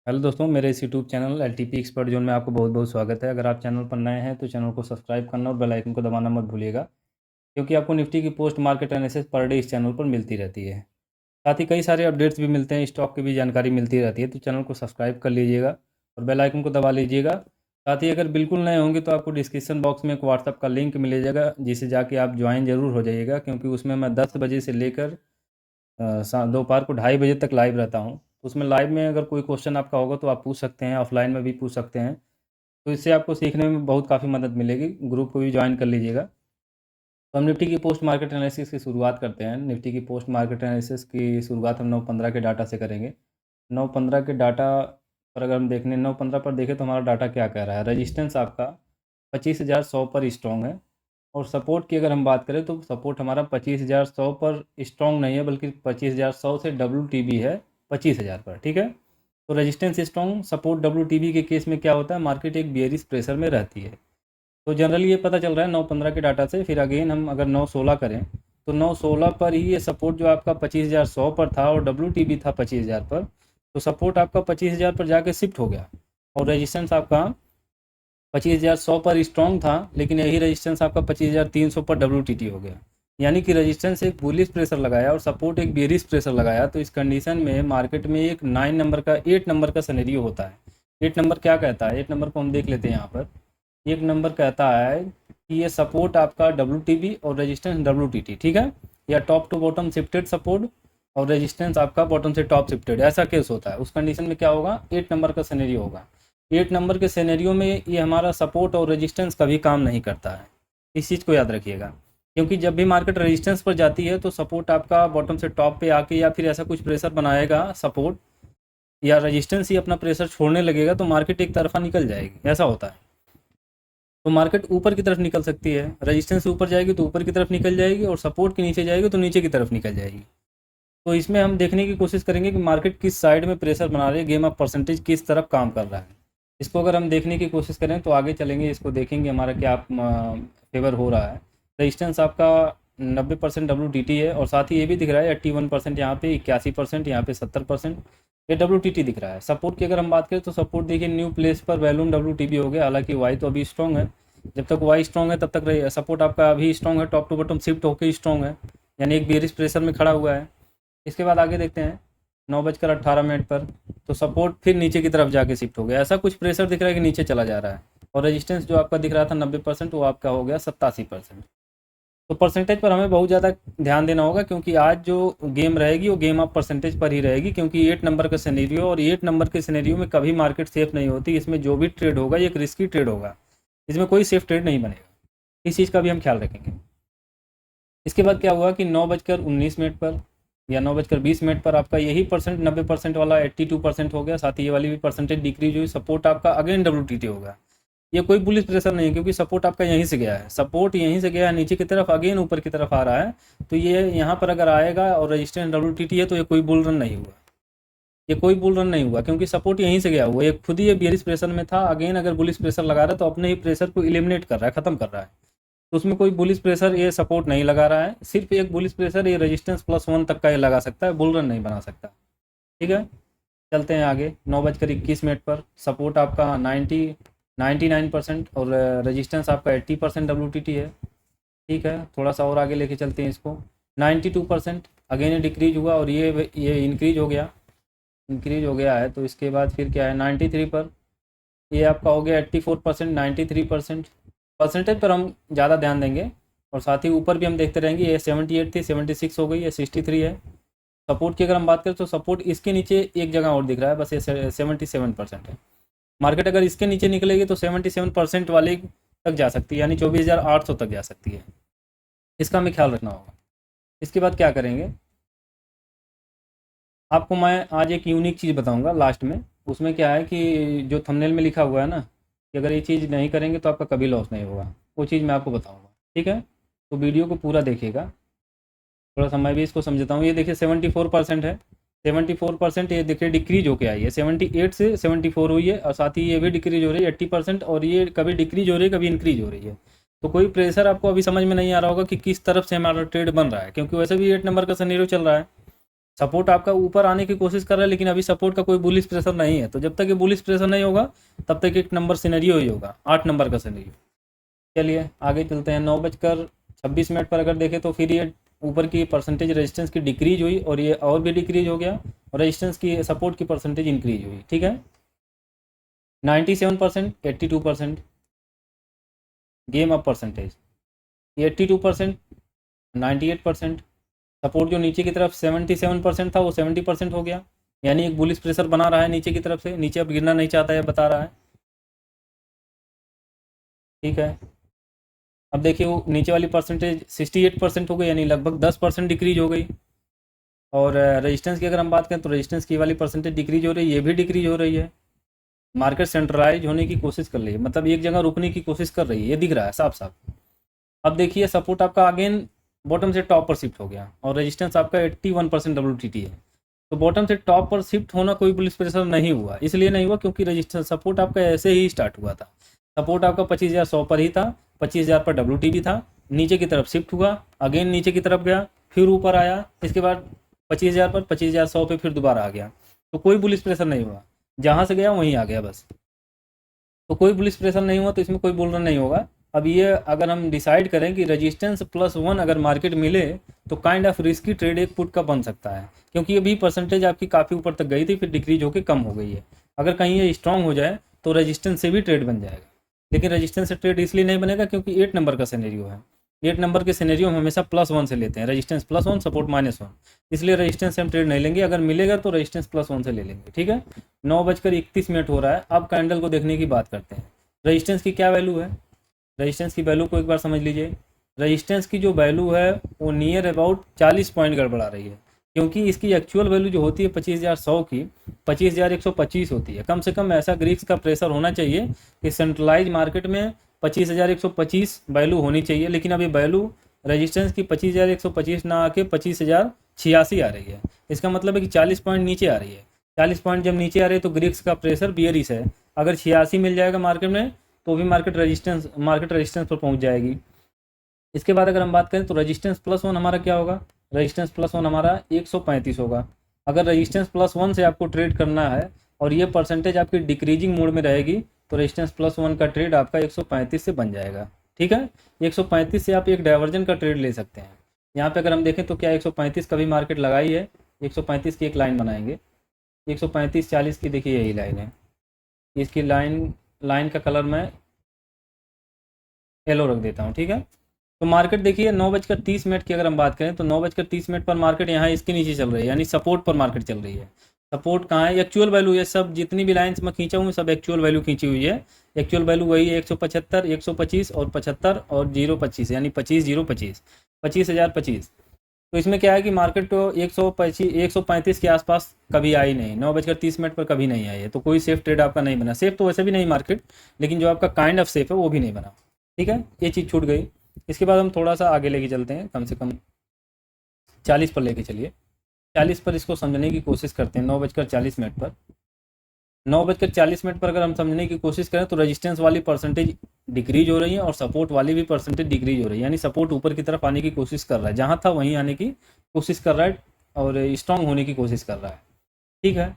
Hello दोस्तों, मेरे इस YouTube channel LTP expert zone में आपको बहुत बहुत स्वागत है। अगर आप चैनल पर नए हैं तो चैनल को सब्सक्राइब करना और बेल आइकन को दबाना मत भूलिएगा, क्योंकि आपको निफ्टी की post market analysis per day इस चैनल पर मिलती रहती है। साथ ही कई सारे अपडेट्स भी मिलते हैं, स्टॉक की भी जानकारी मिलती रहती है। तो चैनल को सब्सक्राइब कर लीजिएगा और बेल आइकन को दबा लीजिएगा। साथ ही अगर बिल्कुल नए होंगे तो आपको डिस्क्रिप्शन बॉक्स में एक व्हाट्सअप का लिंक मिल जाएगा, जिसे जाके आप ज्वाइन ज़रूर हो जाइएगा, क्योंकि उसमें मैं 10 बजे से लेकर दोपहर को 2:30 बजे तक लाइव रहता हूँ। तो उसमें लाइव में अगर कोई क्वेश्चन आपका होगा तो आप पूछ सकते हैं, ऑफलाइन में भी पूछ सकते हैं। तो इससे आपको सीखने में बहुत काफ़ी मदद मिलेगी। ग्रुप को भी ज्वाइन कर लीजिएगा। तो हम निफ्टी की पोस्ट मार्केट एनालिसिस की शुरुआत करते हैं। निफ्टी की पोस्ट मार्केट एनालिसिस की शुरुआत हम 9:15 के डाटा से करेंगे। 9:15 के डाटा पर अगर हम देखने 9:15 पर देखें तो हमारा डाटा क्या कह रहा है। रजिस्टेंस आपका 25,100 पर स्ट्रॉन्ग है, और सपोर्ट की अगर हम बात करें तो सपोर्ट हमारा 25,100 पर स्ट्रॉन्ग नहीं है, बल्कि 25,100 से WTB है 25,000 पर। ठीक है, तो रेजिस्टेंस स्ट्रॉन्ग, सपोर्ट WTB के केस में क्या होता है, मार्केट एक बियरिश प्रेशर में रहती है। तो जनरली ये पता चल रहा है 9:15 के डाटा से। फिर अगेन हम अगर 9:16 करें तो 9:16 पर ही ये सपोर्ट जो आपका 25,100 पर था और WTB था 25,000 पर, तो सपोर्ट आपका 25,000 पर जाके शिफ्ट हो गया, और रेजिस्टेंस आपका 25,100 पर स्ट्रॉन्ग था, लेकिन यही रेजिस्टेंस आपका 25,300 पर WTT हो गया। यानी कि रेजिस्टेंस एक बुलिश प्रेशर लगाया और सपोर्ट एक बेरिश प्रेशर लगाया। तो इस कंडीशन में मार्केट में एक 8 नंबर का सिनेरियो होता है। 8 नंबर क्या कहता है, 8 नंबर को हम देख लेते हैं यहाँ पर। एक नंबर कहता है कि ये सपोर्ट आपका WTB और रेजिस्टेंस WTT, ठीक है, या top to bottom shifted support और रेजिस्टेंस आपका बॉटम से टॉप शिफ्टेड, ऐसा केस होता है। उस कंडीशन में क्या होगा, 8 नंबर का सिनेरियो होगा। 8 नंबर के सिनेरियो में ये हमारा सपोर्ट और रेजिस्टेंस कभी काम नहीं करता है। इस चीज़ को याद रखिएगा, क्योंकि जब भी मार्केट रेजिस्टेंस पर जाती है तो सपोर्ट आपका बॉटम से टॉप पे आके या फिर ऐसा कुछ प्रेशर बनाएगा, सपोर्ट या रेजिस्टेंस ही अपना प्रेशर छोड़ने लगेगा, तो मार्केट एक तरफा निकल जाएगी। ऐसा होता है। तो मार्केट ऊपर की तरफ निकल सकती है, रेजिस्टेंस से ऊपर जाएगी तो ऊपर की तरफ निकल जाएगी, और सपोर्ट के नीचे जाएगी तो नीचे की तरफ निकल जाएगी। तो इसमें हम देखने की कोशिश करेंगे कि मार्केट किस साइड में प्रेशर बना रही है, गेम ऑफ परसेंटेज किस तरफ काम कर रहा है। इसको अगर हम देखने की कोशिश करें तो आगे चलेंगे, इसको देखेंगे हमारा क्या फेवर हो रहा है। रजिस्टेंस आपका 90% WTT है, और साथ ही ये भी दिख रहा है 81% यहाँ पे, 81% यहाँ पे 70% ये WTT दिख रहा है। सपोर्ट की अगर हम बात करें तो सपोर्ट देखिए न्यू प्लेस पर वैल्यूम WTB हो गया। हालांकि वाई तो अभी स्ट्रॉन्ग है, जब तक वाई स्ट्रॉन्ग है तब तक रही सपोर्ट आपका अभी स्ट्रॉन्ग है, टॉप टू बॉटम शिफ्ट होकर स्ट्रॉन्ग है, यानी एक बेरिश प्रेशर में खड़ा हुआ है। इसके बाद आगे देखते हैं 9:18 पर, तो सपोर्ट फिर नीचे की तरफ जाके शिफ्ट हो गया। ऐसा कुछ प्रेशर दिख रहा है कि नीचे चला जा रहा है, और रेजिस्टेंस जो आपका दिख रहा था 90% वो आपका हो गया 87%। तो परसेंटेज पर हमें बहुत ज़्यादा ध्यान देना होगा, क्योंकि आज जो गेम रहेगी वो गेम ऑफ परसेंटेज पर ही रहेगी, क्योंकि 8 नंबर का सिनेरियो, और 8 नंबर के सिनेरियो में कभी मार्केट सेफ नहीं होती। इसमें जो भी ट्रेड होगा ये एक रिस्की ट्रेड होगा, इसमें कोई सेफ ट्रेड नहीं बनेगा। इस चीज़ का भी हम ख्याल रखेंगे। इसके बाद क्या हुआ कि 9:19 पर या 9:20 पर आपका यही परसेंट 90% वाला 82% हो गया। साथ ही ये वाली भी परसेंटेज डिक्रीज हुई। सपोर्ट आपका अगेन WTT होगा। ये कोई बुलिश प्रेशर नहीं है, क्योंकि सपोर्ट आपका यहीं से गया है, सपोर्ट यहीं से गया है नीचे की तरफ, अगेन ऊपर की तरफ आ रहा है। तो ये यहाँ पर अगर आएगा और रजिस्टेंस WTT है तो ये कोई बुल रन नहीं हुआ, ये कोई बुल रन नहीं हुआ, क्योंकि सपोर्ट यहीं से गया हुआ। ये खुद ही ये बियरिश प्रेशर में था। अगेन अगर बुलिश प्रेशर लगा रहा है तो अपने ही प्रेशर को इलिमिनेट कर रहा है, खत्म कर रहा है। तो उसमें कोई बुलिश प्रेशर ये सपोर्ट नहीं लगा रहा है। सिर्फ एक बुलिश प्रेशर ये रेजिस्टेंस +1 तक का ये लगा सकता है, बुल रन नहीं बना सकता। ठीक है, चलते हैं आगे। 9:21 पर सपोर्ट आपका 99% और रेजिस्टेंस आपका 80% WTT है। ठीक है, थोड़ा सा और आगे लेके चलते हैं इसको। 92% अगेन ये डिक्रीज हुआ, और ये इंक्रीज हो गया है। तो इसके बाद फिर क्या है 93 पर, ये आपका हो गया 84%, 93%। परसेंटेज पर हम ज़्यादा ध्यान देंगे, और साथ ही ऊपर भी हम देखते रहेंगे। ये 78 थी, 76 हो गई, ये 63 है। सपोर्ट की अगर हम बात करें तो सपोर्ट इसके नीचे एक जगह और दिख रहा है, बस ये 77% है। मार्केट अगर इसके नीचे निकलेगी तो 77% वाले तक जा सकती है, यानी 24,800 तक जा सकती है। इसका हमें ख्याल रखना होगा। इसके बाद क्या करेंगे, आपको मैं आज एक यूनिक चीज़ बताऊंगा लास्ट में। उसमें क्या है कि जो थंबनेल में लिखा हुआ है ना, कि अगर ये चीज़ नहीं करेंगे तो आपका कभी लॉस नहीं होगा, वो चीज़ मैं आपको बताऊंगा। ठीक है, तो वीडियो को पूरा देखिएगा। थोड़ा सा मैं भी इसको समझता हूँ। ये देखिए 74% है, 74% ये देखिए डिक्रीज होके आई है, 78 से 74 हुई है, और साथ ही ये भी डिक्रीज हो रही है 80%, और ये कभी डिक्रीज हो रही है कभी इंक्रीज हो रही है। तो कोई प्रेशर आपको अभी समझ में नहीं आ रहा होगा कि किस तरफ से हमारा ट्रेड बन रहा है, क्योंकि वैसे भी 8 नंबर का सिनेरियो चल रहा है। सपोर्ट आपका ऊपर आने की कोशिश कर रहा है, लेकिन अभी सपोर्ट का कोई बुलिश प्रेशर नहीं है। तो जब तक ये बुलिश प्रेशर नहीं होगा तब तक एक नंबर सिनेरियो ही होगा, 8 नंबर का सिनेरियो। चलिए आगे चलते हैं। 9:26 पर अगर देखें तो फिर ये ऊपर की परसेंटेज रेजिस्टेंस की डिक्रीज हुई और ये और भी डिक्रीज हो गया, और रेजिस्टेंस की सपोर्ट की परसेंटेज इंक्रीज हुई। ठीक है, 97%, 82%, गेम अप परसेंटेज 82%, 98%। सपोर्ट जो नीचे की तरफ 77% था वो 70% हो गया, यानी एक बुलिश प्रेशर बना रहा है नीचे की तरफ से, नीचे अब गिरना नहीं चाहता है, बता रहा है। ठीक है, अब देखिए वो नीचे वाली परसेंटेज 68% हो गई, यानी लगभग 10% डिक्रीज हो गई। और रेजिस्टेंस की अगर हम बात करें तो रेजिस्टेंस की वाली परसेंटेज डिक्रीज हो रही है, ये भी डिक्रीज हो रही है। मार्केट सेंट्रलाइज होने की कोशिश कर रही है, मतलब एक जगह रुकने की कोशिश कर रही है, ये दिख रहा है साफ साफ। अब देखिए सपोर्ट आपका अगेन बॉटम से टॉप पर शिफ्ट हो गया और रेजिस्टेंस आपका 81% WTT है। तो बॉटम से टॉप पर शिफ्ट होना कोई बुलिश प्रेशर नहीं हुआ, इसलिए नहीं हुआ क्योंकि रेजिस्टेंस सपोर्ट आपका ऐसे ही स्टार्ट हुआ था। सपोर्ट आपका 25,100 पर ही था, 25,000 पर WTT था, नीचे की तरफ शिफ्ट हुआ, अगेन नीचे की तरफ गया, फिर ऊपर आया, इसके बाद 25,000 पर 25,100 पे फिर दोबारा आ गया। तो कोई बुलिश प्रेशर नहीं हुआ, जहाँ से गया वहीं आ गया बस। तो कोई बुलिश प्रेशर नहीं हुआ, तो इसमें कोई बुल रन नहीं होगा। अब ये अगर हम डिसाइड करें कि रेजिस्टेंस +1 अगर मार्केट मिले तो काइंड ऑफ रिस्की ट्रेड एक पुट का बन सकता है, क्योंकि अभी परसेंटेज आपकी काफ़ी ऊपर तक गई थी, फिर डिक्रीज होकर कम हो गई है। अगर कहीं ये स्ट्रांग हो जाए तो रेजिस्टेंस से भी ट्रेड बन जाएगा, लेकिन रेजिस्टेंस से ट्रेड इसलिए नहीं बनेगा क्योंकि 8 नंबर का सिनेरियो है। 8 नंबर के सिनेरियो हम हमेशा +1 से लेते हैं, रेजिस्टेंस +1 सपोर्ट -1, इसलिए रेजिस्टेंस से हम ट्रेड नहीं लेंगे। अगर मिलेगा तो रेजिस्टेंस +1 से ले लेंगे। ठीक है, 9:31 हो रहा है। अब कैंडल को देखने की बात करते हैं। रेजिस्टेंस की क्या वैल्यू है, रेजिस्टेंस की वैल्यू को एक बार समझ लीजिए। रेजिस्टेंस की जो वैल्यू है वो नियर अबाउट 40 पॉइंट गड़बड़ा रही है, क्योंकि इसकी एक्चुअल वैल्यू जो होती है 25,100 की 25,125 होती है। कम से कम ऐसा ग्रीक्स का प्रेशर होना चाहिए कि सेंट्रलाइज मार्केट में 25,125 वैल्यू होनी चाहिए, लेकिन अभी वैल्यू रेजिस्टेंस की 25,125 ना आके 25,086 आ रही है। इसका मतलब है कि 40 पॉइंट नीचे आ रही है। 40 पॉइंट जब नीचे आ रही है तो ग्रीक्स का प्रेशर बियरिश है। अगर 86 मिल जाएगा मार्केट में तो भी मार्केट रेजिस्टेंस पर पहुंच जाएगी। इसके बाद अगर हम बात करें तो रेजिस्टेंस +1 हमारा क्या होगा, रेजिस्टेंस +1 हमारा 135 होगा। अगर रेजिस्टेंस +1 से आपको ट्रेड करना है और ये परसेंटेज आपकी डिक्रीजिंग मोड में रहेगी तो रेजिस्टेंस +1 का ट्रेड आपका 135 से बन जाएगा। ठीक है, 135 से आप एक डाइवर्जन का ट्रेड ले सकते हैं। यहाँ पे अगर हम देखें तो क्या 135 का भी मार्केट लगाई है, 135 की एक लाइन बनाएंगे। 135-40 की देखिए यही लाइन है, इसकी लाइन का कलर मैं येलो रख देता हूँ। ठीक है, तो मार्केट देखिए 9:30 की अगर हम बात करें तो 9:30 पर मार्केट यहाँ इसके नीचे चल रही है, यानी सपोर्ट पर मार्केट चल रही है। सपोर्ट कहाँ है, एक्चुअल वैल्यू है, सब जितनी भी लाइन्स मैं खींचा हूँ सब एक्चुअल वैल्यू खींची हुई है। एक्चुअल वैल्यू वही है 175, 125 और 75 और 025, यानी 25,025, 25,025। तो इसमें क्या है कि मार्केट तो 135 के आसपास कभी आई नहीं, 9:30 पर कभी नहीं आई है। तो कोई सेफ ट्रेड आपका नहीं बना, सेफ तो वैसे भी नहीं मार्केट, लेकिन जो आपका काइंड ऑफ सेफ है वो भी नहीं बना। ठीक है, ये चीज़ छूट गई। इसके बाद हम थोड़ा सा आगे लेके चलते हैं, कम से कम 40 पर लेके चलिए। 40 पर इसको समझने की कोशिश करते हैं। 9:40 पर 9:40 पर अगर हम समझने की कोशिश करें तो रेजिस्टेंस वाली परसेंटेज डिक्रीज हो रही है और सपोर्ट वाली भी परसेंटेज डिक्रीज हो रही है, यानी सपोर्ट ऊपर की तरफ आने की कोशिश कर रहा है, जहाँ था वहीं आने की कोशिश कर रहा है और स्ट्रांग होने की कोशिश कर रहा है। ठीक है,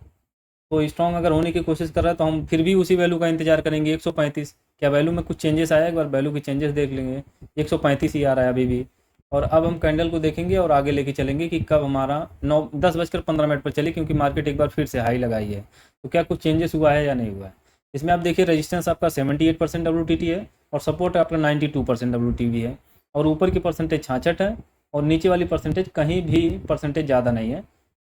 तो स्ट्रांग अगर होने की कोशिश कर रहा है तो हम फिर भी उसी वैल्यू का इंतजार करेंगे 135। क्या वैल्यू में कुछ चेंजेस आया, एक बार वैल्यू के चेंजेस देख लेंगे। 135 ही आ रहा है अभी भी। और अब हम कैंडल को देखेंगे और आगे लेके चलेंगे कि कब हमारा 10:15 पर चले, क्योंकि मार्केट एक बार फिर से हाई लगाई है। तो क्या कुछ चेंजेस हुआ है या नहीं हुआ है। इसमें आप देखिए रेजिस्टेंस आपका 78% WTT है और सपोर्ट आपका 92% WTT है, और ऊपर की परसेंटेज 66 है और नीचे वाली परसेंटेज कहीं भी परसेंटेज ज़्यादा नहीं है।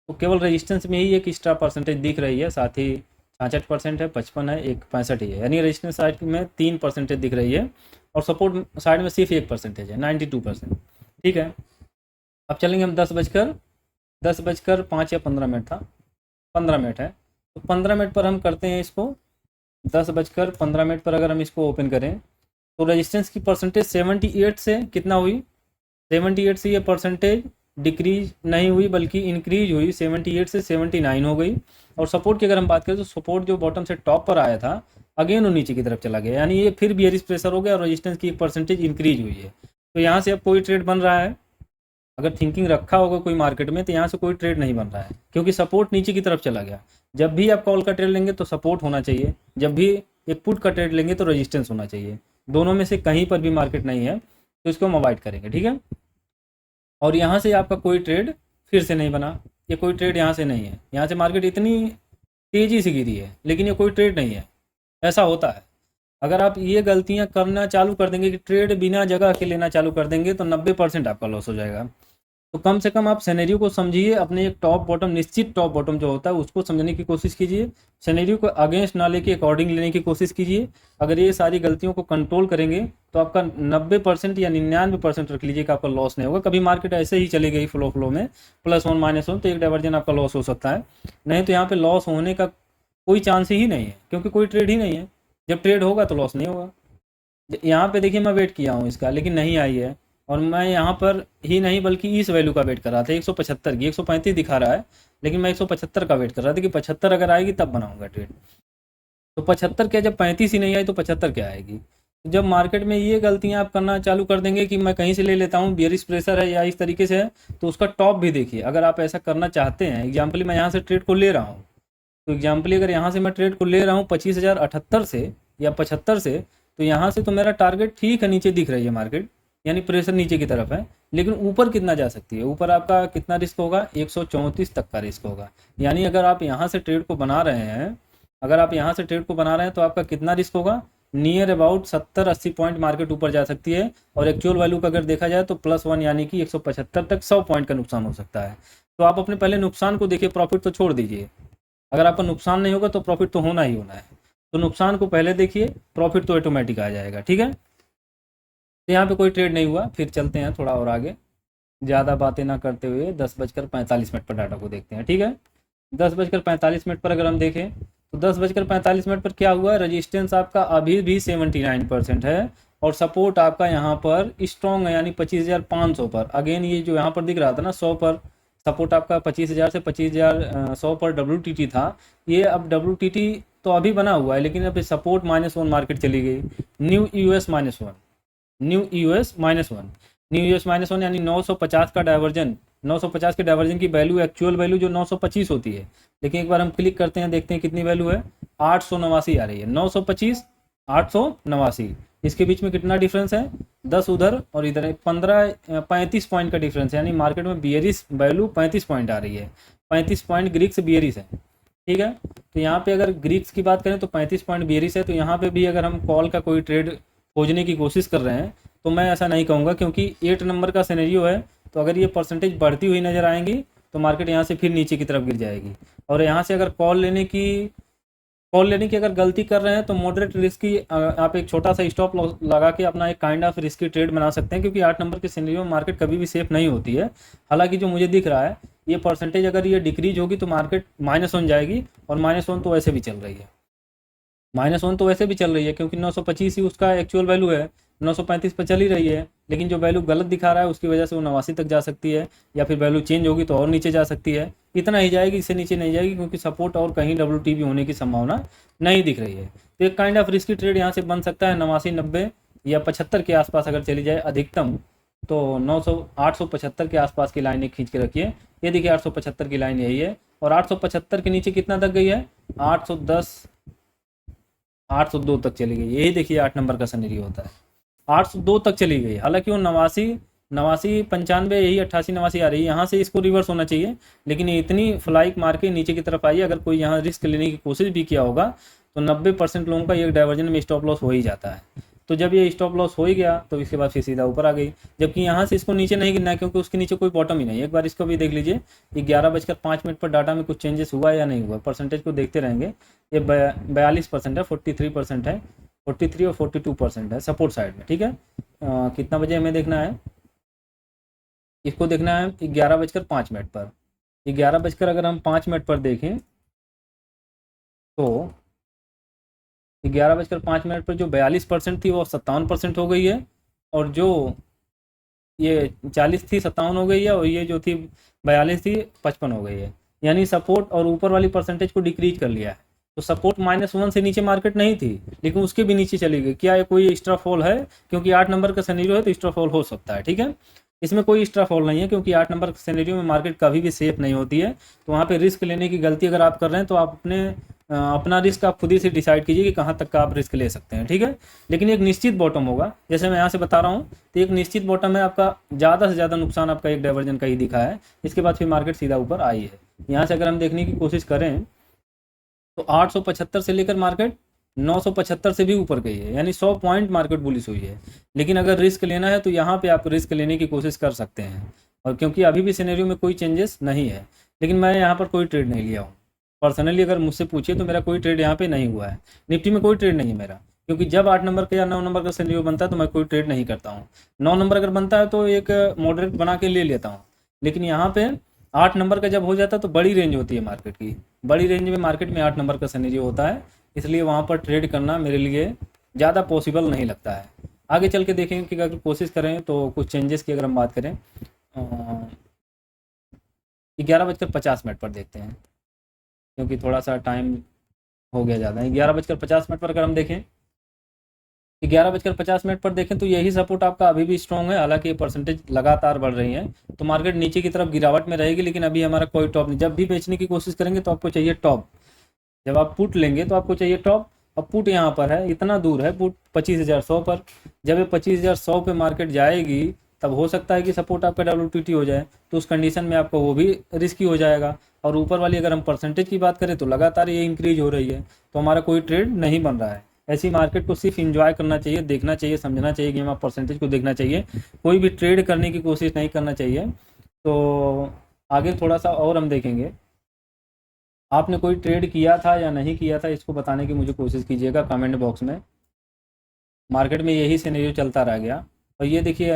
तो केवल रेजिस्टेंस में ही एक एक्स्ट्रा परसेंटेज दिख रही है, साथ ही 66% है, 55 है, एक 65 ही है, यानी रेजिस्टेंस साइड में 3 परसेंटेज दिख रही है और सपोर्ट साइड में सिर्फ 1% है, 92%। ठीक है, अब चलेंगे हम 10:05 या 15 था, 15 है। तो 15 पर हम करते हैं इसको। 10:15 पर अगर हम इसको ओपन करें तो रेजिस्टेंस की परसेंटेज 78 से कितना हुई, 78 से ये परसेंटेज डिक्रीज नहीं हुई बल्कि इंक्रीज हुई, 78 से 79 हो गई। और सपोर्ट की अगर हम बात करें तो सपोर्ट जो बॉटम से टॉप पर आया था अगेन वो नीचे की तरफ चला गया, यानी ये फिर बियरिश प्रेशर हो गया और रेजिस्टेंस की एक परसेंटेज इंक्रीज हुई है। तो यहाँ से अब कोई ट्रेड बन रहा है, अगर थिंकिंग रखा होगा कोई मार्केट में तो यहाँ से कोई ट्रेड नहीं बन रहा है, क्योंकि सपोर्ट नीचे की तरफ चला गया। जब भी आप कॉल का ट्रेड लेंगे तो सपोर्ट होना चाहिए, जब भी एक पुट का ट्रेड लेंगे तो रेजिस्टेंस होना चाहिए। दोनों में से कहीं पर भी मार्केट नहीं है तो इसको हम अवॉइड करेंगे, ठीक है। और यहाँ से आपका कोई ट्रेड फिर से नहीं बना, ये कोई ट्रेड यहाँ से नहीं है। यहाँ से मार्केट इतनी तेज़ी से गिरी है लेकिन ये कोई ट्रेड नहीं है। ऐसा होता है, अगर आप ये गलतियाँ करना चालू कर देंगे कि ट्रेड बिना जगह के लेना चालू कर देंगे तो 90% आपका लॉस हो जाएगा। तो कम से कम आप सिनेरियो को समझिए, अपने एक टॉप बॉटम, निश्चित टॉप बॉटम जो होता है उसको समझने की कोशिश कीजिए। सिनेरियो को अगेंस्ट ना लेके अकॉर्डिंग लेने की कोशिश कीजिए। अगर ये सारी गलतियों को कंट्रोल करेंगे तो आपका 90% या 99% रख लीजिए कि आपका लॉस नहीं होगा। कभी मार्केट ऐसे ही चली गई फ्लो में +1 -1 तो एक डाइवर्जन आपका लॉस हो सकता है, नहीं तो यहाँ पर लॉस होने का कोई चांस ही नहीं है, क्योंकि कोई ट्रेड ही नहीं है। जब ट्रेड होगा तो लॉस नहीं होगा। यहाँ पे देखिए मैं वेट किया हूँ इसका, लेकिन नहीं आई है। और मैं यहाँ पर ही नहीं बल्कि इस वैल्यू का वेट कर रहा था 175 की। 135 दिखा रहा है लेकिन मैं 175 का वेट कर रहा था कि 75 अगर आएगी तब बनाऊंगा ट्रेड। तो 75 क्या, जब 35 ही नहीं आई तो 75 क्या आएगी। जब मार्केट में ये गलतियां आप करना चालू कर देंगे कि मैं कहीं से ले लेता हूँ, बियरिश प्रेशर है या इस तरीके से है, तो उसका टॉप भी देखिए। अगर आप ऐसा करना चाहते हैं, एग्जाम्पली मैं यहाँ से ट्रेड को ले रहा हूँ, तो एग्जाम्पली अगर यहाँ से मैं ट्रेड को ले रहा हूँ 25,078 से या 75 से, तो यहाँ से तो मेरा टारगेट ठीक है, नीचे दिख रही है मार्केट, यानी प्रेशर नीचे की तरफ है। लेकिन ऊपर कितना जा सकती है, ऊपर आपका कितना रिस्क होगा, 134 तक का रिस्क होगा। यानी अगर आप यहाँ से ट्रेड को बना रहे हैं, अगर आप यहाँ से ट्रेड को बना रहे हैं तो आपका कितना रिस्क होगा, नियर अबाउट 70-80 पॉइंट मार्केट ऊपर जा सकती है। और एक्चुअल वैल्यू का अगर देखा जाए तो +1 यानी कि 175 तक 100 पॉइंट का नुकसान हो सकता है। तो आप अपने पहले नुकसान को देखिए, प्रॉफिट तो छोड़ दीजिए। अगर आपका नुकसान नहीं होगा तो प्रॉफिट तो होना ही होना है। तो नुकसान को पहले देखिए, प्रॉफिट तो ऑटोमेटिक आ जाएगा, ठीक है। तो यहाँ पे कोई ट्रेड नहीं हुआ, फिर चलते हैं थोड़ा और आगे, ज़्यादा बातें ना करते हुए 10:45 पर डाटा को देखते हैं, ठीक है। 10:45 पर अगर हम देखें तो 10:45 पर क्या हुआ, रजिस्टेंस आपका अभी भी 79% है और सपोर्ट आपका यहाँ पर स्ट्रॉन्ग है, यानी 25,500 पर। अगेन ये जो यहाँ पर दिख रहा था ना 100 पर, सपोर्ट आपका 25,000 से 25,100 पर WTT था। ये अब WTT तो अभी बना हुआ है, लेकिन अब सपोर्ट -1 मार्केट चली गई। न्यू यूएस -1, न्यू यूएस -1 यानी 950 का डाइवर्जन। 950 के डाइवर्जन की वैल्यू, एक्चुअल वैल्यू जो 925 होती है, लेकिन एक बार हम क्लिक करते हैं देखते हैं कितनी वैल्यू है, 889 आ रही है। 925 889, इसके बीच में कितना डिफरेंस है, 10 उधर और इधर 35 पॉइंट का डिफरेंस है। यानी मार्केट में बियरिश वैल्यू 35 पॉइंट आ रही है। 35 पॉइंट ग्रीक्स बियरिश है, ठीक है। तो यहाँ पे अगर ग्रीक्स की बात करें तो 35 पॉइंट बियरिश है। तो यहाँ पे भी अगर हम कॉल का कोई ट्रेड खोजने की कोशिश कर रहे हैं तो मैं ऐसा नहीं कहूँगा, क्योंकि 8 नंबर का सिनेरियो है। तो अगर ये परसेंटेज बढ़ती हुई नज़र आएंगी तो मार्केट यहाँ से फिर नीचे की तरफ गिर जाएगी। और यहाँ से अगर कॉल लेने की अगर गलती कर रहे हैं तो मॉडरेट रिस्क की आप एक छोटा सा स्टॉप लॉस लगा के अपना एक काइंड ऑफ रिस्की ट्रेड बना सकते हैं, क्योंकि 8 नंबर के सिनेरियो में मार्केट कभी भी सेफ नहीं होती है। हालांकि जो मुझे दिख रहा है ये परसेंटेज अगर ये डिक्रीज होगी तो मार्केट -1 जाएगी, और -1 तो वैसे भी चल रही है। -1 तो वैसे भी चल रही है, क्योंकि 925 ही उसका एक्चुअल वैल्यू है, 935 पर चल ही रही है। लेकिन जो वैल्यू गलत दिखा रहा है उसकी वजह से वो 89 तक जा सकती है, या फिर वैल्यू चेंज होगी तो और नीचे जा सकती है। इतना ही जाएगी, इससे नीचे नहीं जाएगी, क्योंकि सपोर्ट और कहीं WTB होने की संभावना नहीं दिख रही है। तो एक काइंड ऑफ रिस्की ट्रेड यहाँ से बन सकता है। 89, 90 या 75 के आसपास अगर चली जाए अधिकतम, तो 875 के आसपास की लाइन एक खींच के रखिए। ये देखिए 875 की लाइन यही है, और 875 के नीचे कितना तक गई है, 810, 802 तक चली गई। यही देखिए 8 नंबर का सिनेरियो होता है, 802 तक चली गई। हालांकि वो 89, 95 यही 88, 89 आ रही है। यहाँ से इसको रिवर्स होना चाहिए, लेकिन ये इतनी फ्लाइक मार के नीचे की तरफ आई है। अगर कोई यहाँ रिस्क लेने की कोशिश भी किया होगा तो 90% लोगों का ये डाइवर्जन में स्टॉप लॉस हो ही जाता है। तो जब ये स्टॉप लॉस हो ही गया तो इसके बाद फिर सीधा ऊपर आ गई, जबकि यहाँ से इसको नीचे नहीं गिरना है, क्योंकि उसके नीचे कोई बॉटम ही नहीं है। एक बार इसको भी देख लीजिए, 11:05 पर डाटा में कुछ चेंजेस हुआ या नहीं हुआ, परसेंटेज को देखते रहेंगे। ये 42% है, 43% है, 43 और 42% है सपोर्ट साइड में, ठीक है। कितना बजे हमें देखना है, इसको देखना है 11:05 पर। 11 बजकर अगर हम 5 पर देखें तो 11:05 पर जो 42% थी वो 57% हो गई है, और जो ये 40 थी 57 हो गई है, और ये जो थी 42 थी 55 हो गई है। यानी सपोर्ट और ऊपर वाली परसेंटेज को डिक्रीज कर लिया है। तो सपोर्ट -1 से नीचे मार्केट नहीं थी, लेकिन उसके भी नीचे चली गई। क्या ये कोई एक्स्ट्रा फॉल है, क्योंकि 8 नंबर का सिनेरियो है तो एक्स्ट्रा फॉल हो सकता है, ठीक है। इसमें कोई एक्स्ट्रा फॉल नहीं है, क्योंकि 8 नंबर सिनेरियो में मार्केट कभी भी सेफ नहीं होती है। तो वहाँ पे रिस्क लेने की गलती अगर आप कर रहे हैं तो आप अपना रिस्क आप खुद ही से डिसाइड कीजिए कि कहाँ तक का आप रिस्क ले सकते हैं, ठीक है। लेकिन एक निश्चित बॉटम होगा, जैसे मैं यहाँ से बता रहा हूँ, तो एक निश्चित बॉटम है आपका। ज़्यादा से ज़्यादा नुकसान आपका एक डाइवर्जन का ही दिखा है, इसके बाद फिर मार्केट सीधा ऊपर आई है। यहाँ से अगर हम देखने की कोशिश करें तो 875 से लेकर मार्केट 975 से भी ऊपर गई है, यानी 100 पॉइंट मार्केट बुलिश हुई है। लेकिन अगर रिस्क लेना है तो यहाँ पे आप रिस्क लेने की कोशिश कर सकते हैं, और क्योंकि अभी भी सिनेरियो में कोई चेंजेस नहीं है। लेकिन मैं यहाँ पर कोई ट्रेड नहीं लिया हूँ पर्सनली, अगर मुझसे पूछिए तो मेरा कोई ट्रेड यहाँ पे नहीं हुआ है। निफ्टी में कोई ट्रेड नहीं है मेरा, क्योंकि जब 8 नंबर का या 9 नंबर का सिनेरियो बनता है तो मैं कोई ट्रेड नहीं करता हूँ। 9 नंबर अगर बनता है तो एक मॉडरेट बना के ले लेता हूँ, लेकिन यहाँ पे 8 नंबर का जब हो जाता है तो बड़ी रेंज होती है मार्केट की। बड़ी रेंज में मार्केट में 8 नंबर का सिनेरियो होता है, इसलिए वहाँ पर ट्रेड करना मेरे लिए ज़्यादा पॉसिबल नहीं लगता है। आगे चल के देखेंगे कि अगर कोशिश करें तो कुछ चेंजेस की अगर हम बात करें, 11:50 पर देखते हैं, क्योंकि थोड़ा सा टाइम हो गया ज़्यादा। 11:50 पर अगर हम देखें, 11:50 पर देखें तो यही सपोर्ट आपका अभी भी स्ट्रॉन्ग है। हालांकि ये परसेंटेज लगातार बढ़ रही है, तो मार्केट नीचे की तरफ गिरावट में रहेगी, लेकिन अभी हमारा कोई टॉप नहीं। जब भी बेचने की कोशिश करेंगे तो आपको चाहिए टॉप। जब आप पुट लेंगे तो आपको चाहिए टॉप। अब पुट यहाँ पर है, इतना दूर है पुट 25,100 पर। जब ये 25,100 पे मार्केट जाएगी तब हो सकता है कि सपोर्ट आपका WTT हो जाए, तो उस कंडीशन में आपको वो भी रिस्की हो जाएगा। और ऊपर वाली अगर हम परसेंटेज की बात करें तो लगातार ये इंक्रीज हो रही है, तो हमारा कोई ट्रेड नहीं बन रहा है। ऐसी मार्केट को सिर्फ इंजॉय करना चाहिए, देखना चाहिए, समझना चाहिए कि हम परसेंटेज को देखना चाहिए, कोई भी ट्रेड करने की कोशिश नहीं करना चाहिए। तो आगे थोड़ा सा और हम देखेंगे, आपने कोई ट्रेड किया था या नहीं किया था इसको बताने की मुझे कोशिश कीजिएगा कमेंट बॉक्स में। मार्केट में यही सिनेरियो चलता रह गया, और ये देखिए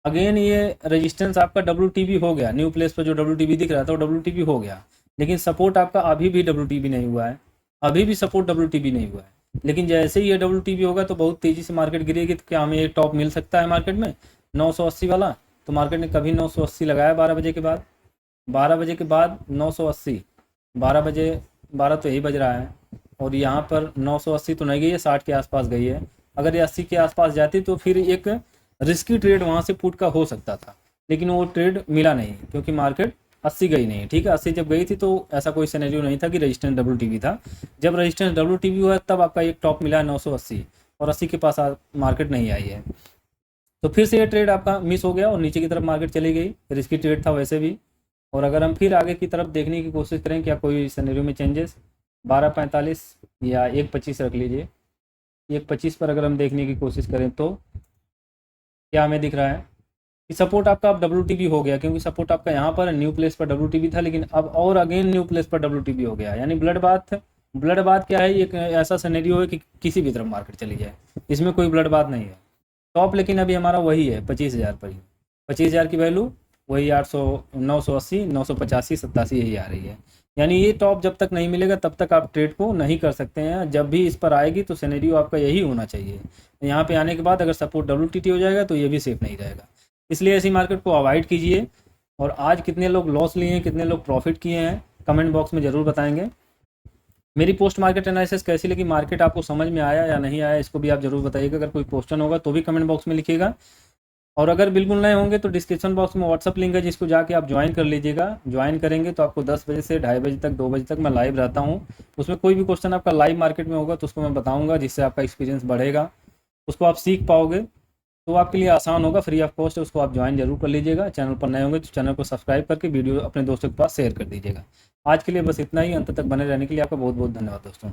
अगेन ये रेजिस्टेंस आपका WTB हो गया। न्यू प्लेस पर जो WTB दिख रहा था वो WTB हो गया, लेकिन सपोर्ट आपका अभी भी WTB नहीं हुआ है। अभी भी सपोर्ट WTB नहीं हुआ है, लेकिन जैसे ही ये WTB होगा तो बहुत तेज़ी से मार्केट गिरेगी। तो क्या हमें एक टॉप मिल सकता है मार्केट में 980 वाला? तो मार्केट ने कभी 980 लगाया 12 बजे के बाद, 12 बजे के बाद 980, 12 तो यही बज रहा है, और यहाँ पर 980 तो नहीं गई है, 60 के आसपास गई है। अगर ये 80 के आसपास जाती तो फिर एक रिस्की ट्रेड वहाँ से पुट का हो सकता था, लेकिन वो ट्रेड मिला नहीं, क्योंकि मार्केट 80 गई नहीं। ठीक है, 80 जब गई थी तो ऐसा कोई सिनेरियो नहीं था कि रेजिस्टेंस WTB था। जब रेजिस्टेंस WTB हुआ तब आपका एक टॉप मिला है 980, और 80 के पास मार्केट नहीं आई है। तो फिर से ये ट्रेड आपका मिस हो गया और नीचे की तरफ मार्केट चली गई। रिस्की ट्रेड था वैसे भी। और अगर हम फिर आगे की तरफ देखने की कोशिश करें क्या कोई सिनेरियो में चेंजेस, 12:45 या 1:25 रख लीजिए, 1:25 पर अगर हम देखने की कोशिश करें तो क्या हमें दिख रहा है कि सपोर्ट आपका अब WTB हो गया, क्योंकि सपोर्ट आपका यहाँ पर न्यू प्लेस पर WTB था, लेकिन अब और अगेन न्यू प्लेस पर WTB हो गया। यानी ब्लड बाथ क्या है, एक ऐसा सिनेरियो है कि किसी भी तरफ मार्केट चली जाए, इसमें कोई ब्लड बाथ नहीं है। टॉप लेकिन अभी हमारा वही है 25,000 पर ही, 25,000 की वैल्यू वही 800, 980, 985, 87 यही आ रही है। यानी ये टॉप जब तक नहीं मिलेगा तब तक आप ट्रेड को नहीं कर सकते हैं। जब भी इस पर आएगी तो सिनेरियो आपका यही होना चाहिए। यहाँ पे आने के बाद अगर सपोर्ट WTT हो जाएगा तो ये भी सेफ नहीं रहेगा, इसलिए ऐसी मार्केट को अवॉइड कीजिए। और आज कितने लोग लॉस लिए हैं, कितने लोग प्रॉफिट किए हैं, कमेंट बॉक्स में ज़रूर बताएंगे। मेरी पोस्ट मार्केट एनालिसिस कैसी लगी, मार्केट आपको समझ में आया या नहीं आया, इसको भी आप ज़रूर बताइएगा। अगर कोई क्वेश्चन होगा तो भी कमेंट बॉक्स में लिखिएगा। और अगर बिल्कुल नए होंगे तो डिस्क्रिप्शन बॉक्स में व्हाट्सअप लिंक है, जिसको जाके आप ज्वाइन कर लीजिएगा। ज्वाइन करेंगे तो आपको 10 बजे से 2:30 बजे तक, 2 बजे तक मैं लाइव रहता हूँ। उसमें कोई भी क्वेश्चन आपका लाइव मार्केट में होगा तो उसको मैं बताऊँगा, जिससे आपका एक्सपीरियंस बढ़ेगा, उसको आप सीख पाओगे, तो आपके लिए आसान होगा। फ्री ऑफ कॉस्ट है, उसको आप ज्वाइन जरूर कर लीजिएगा। चैनल पर नए होंगे तो चैनल को सब्सक्राइब करके वीडियो अपने दोस्तों के पास शेयर कर दीजिएगा। आज के लिए बस इतना ही। अंत तक बने रहने के लिए आपका बहुत बहुत धन्यवाद दोस्तों।